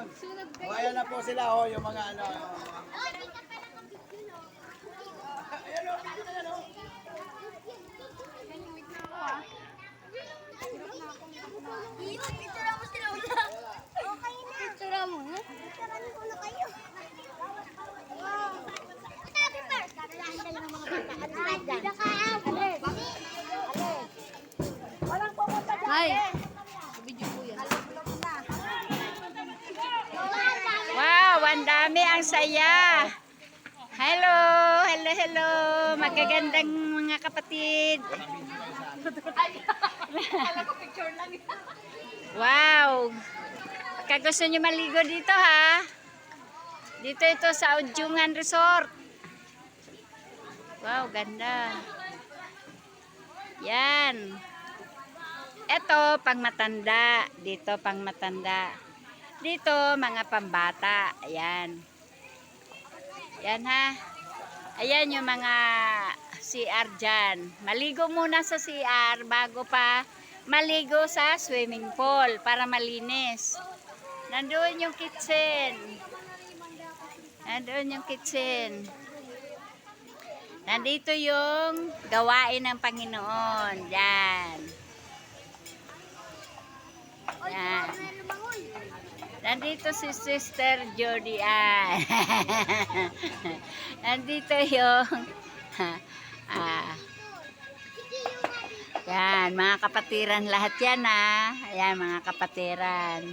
lang. O, ayan na po sila, oh, yung mga ano. Ayan o, ayan o. Picture mo sila una. Okay na. Picture mo na. Picture mo na kayo. Happy birthday. Ng mga bata. Walang pumunta dyan. Hi. Wow, ang dami, ang saya. Hello, hello, hello. Magagandang mga kapatid. Wow. Pagka gusto nyo maligo dito ha. Dito ito sa Ujungan Resort. Wow, ganda. Yan. Ito, pang matanda. Dito, pang matanda. Dito, mga pambata. Ayan. Yan ha. Ayan yung mga CR dyan. Maligo muna sa CR bago pa maligo sa swimming pool para malinis. Nandoon yung kitchen. Nandoon yung kitchen. Nandito yung gawain ng Panginoon. Yan. Yan. Nandito si Sister Jody Ann. Nandito yung yan, mga kapatiran lahat yan ha. Ayan, mga kapatiran.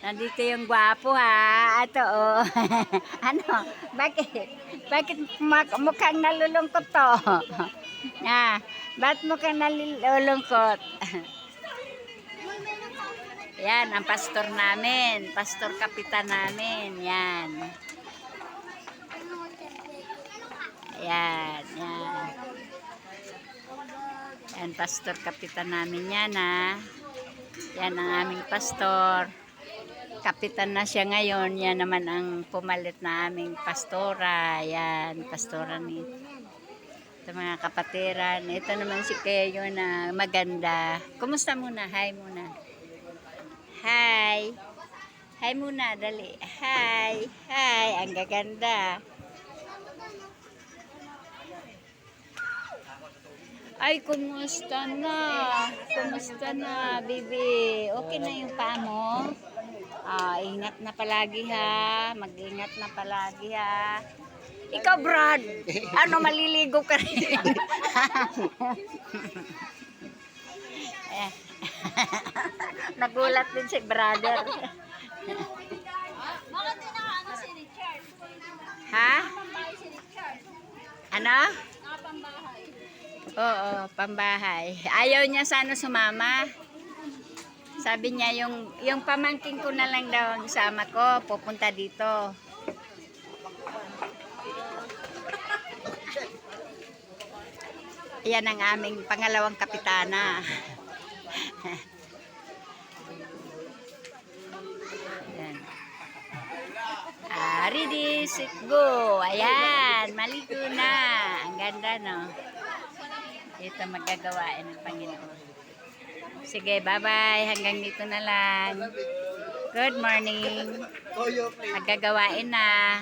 Nandito yung gwapo ha. Ito oh. Ano? Bakit mukhang nalulungkot to? Bakit mukhang nalulungkot? Yan, ang pastor namin. Pastor kapitan namin. Yan. Yan, yan. Yan, pastor kapitan namin yan ha. Yan ang aming pastor. Kapitan na siya ngayon. Yan naman ang pumalit na aming pastora. Yan, pastora ni ito mga kapatiran. Ito naman si Keyo na maganda. Kumusta muna? Hi muna. Hi. Hi muna, dali. Hi. Hi, ang gaganda. Ay, kumusta na? Kumusta na, baby? Okay na yung paa mo? Ingat na palagi ha. Mag-ingat na palagi ha. Ikaw, Brad. Ano, maliligo ka rin? Nagulat din si brother. Bakit din ano si Richard? Ha? Pambahay si Richard. Ano? Pambahay. Oo, pambahay. Ayaw niya sana sumama. Sabi niya, yung pamangking ko na lang daw ang sama ko, pupunta dito. Yan ang aming pangalawang kapitana. Ayan. Ready, set, go. Ayan, maligo na. Ang ganda, no? Ito magagawain ng Panginoon. Sige, bye-bye. Hanggang dito na lang. Good morning. Magagawain na.